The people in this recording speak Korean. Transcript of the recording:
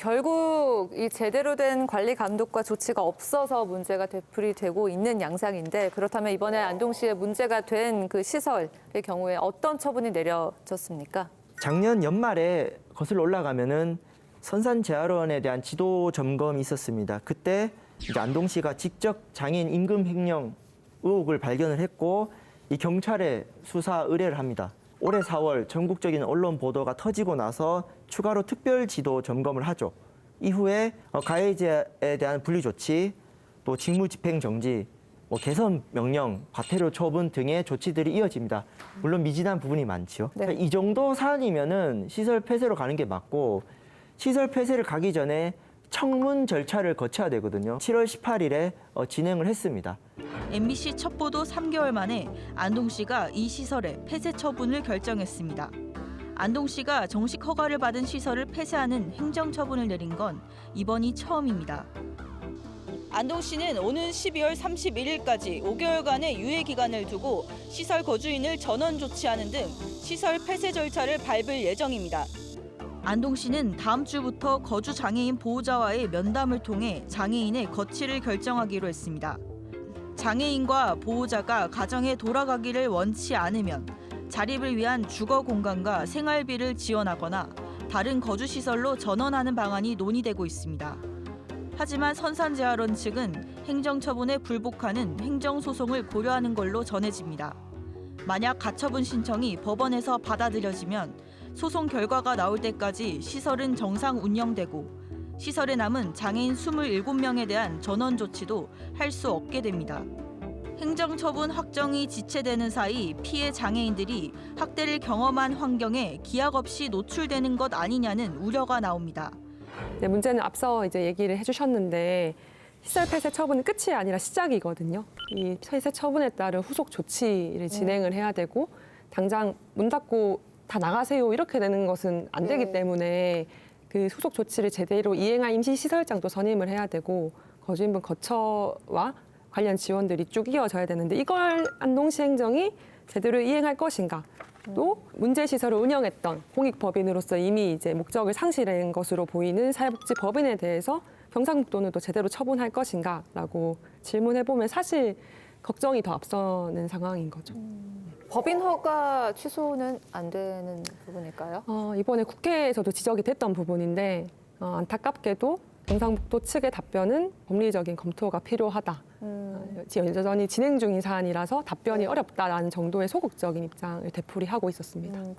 결국 이 제대로 된 관리 감독과 조치가 없어서 문제가 되풀이 되고 있는 양상인데 그렇다면 이번에 안동시에 문제가 된 그 시설의 경우에 어떤 처분이 내려졌습니까? 작년 연말에 거슬러 올라가면은 선산재활원에 대한 지도 점검이 있었습니다. 그때 이제 안동시가 직접 장애인 임금 횡령 의혹을 발견을 했고 이 경찰에 수사 의뢰를 합니다. 올해 4월 전국적인 언론 보도가 터지고 나서 추가로 특별 지도 점검을 하죠. 이후에 가해자에 대한 분리 조치, 또 직무 집행 정지, 개선 명령, 과태료 처분 등의 조치들이 이어집니다. 물론 미진한 부분이 많지요. 네. 이 정도 사안이면은 시설 폐쇄로 가는 게 맞고 시설 폐쇄를 가기 전에 청문 절차를 거쳐야 되거든요. 7월 18일에 진행을 했습니다. MBC 첫 보도 3개월 만에 안동시가 이 시설의 폐쇄 처분을 결정했습니다. 안동시가 정식 허가를 받은 시설을 폐쇄하는 행정처분을 내린 건 이번이 처음입니다. 안동시는 오는 12월 31일까지 5개월간의 유예 기간을 두고 시설 거주인을 전원 조치하는 등 시설 폐쇄 절차를 밟을 예정입니다. 안동시는 다음 주부터 거주 장애인 보호자와의 면담을 통해 장애인의 거취를 결정하기로 했습니다. 장애인과 보호자가 가정에 돌아가기를 원치 않으면 자립을 위한 주거 공간과 생활비를 지원하거나 다른 거주 시설로 전원하는 방안이 논의되고 있습니다. 하지만 선산재활원 측은 행정처분에 불복하는 행정소송을 고려하는 걸로 전해집니다. 만약 가처분 신청이 법원에서 받아들여지면 소송 결과가 나올 때까지 시설은 정상 운영되고 시설에 남은 장애인 27명에 대한 전원 조치도 할 수 없게 됩니다. 행정처분 확정이 지체되는 사이 피해 장애인들이 학대를 경험한 환경에 기약 없이 노출되는 것 아니냐는 우려가 나옵니다. 네, 문제는 앞서 이제 얘기를 해주셨는데 시설 폐쇄 처분은 끝이 아니라 시작이거든요. 이 폐쇄 처분에 따른 후속 조치를 진행을 해야 되고 당장 문 닫고 다 나가세요 이렇게 되는 것은 안 되기 때문에 그 후속 조치를 제대로 이행할 임시시설장도 선임을 해야 되고 거주인분 거처와 관련 지원들이 쭉 이어져야 되는데 이걸 안동시 행정이 제대로 이행할 것인가 또 문제시설을 운영했던 공익법인으로서 이미 이제 목적을 상실한 것으로 보이는 사회복지법인에 대해서 경상북도는 또 제대로 처분할 것인가라고 질문해보면 사실 걱정이 더 앞서는 상황인 거죠. 법인 허가 취소는 안 되는 부분일까요? 이번에 국회에서도 지적이 됐던 부분인데 안타깝게도 경상북도 측의 답변은 법리적인 검토가 필요하다. 여전히 진행 중인 사안이라서 답변이 어렵다라는 정도의 소극적인 입장을 되풀이하고 있었습니다.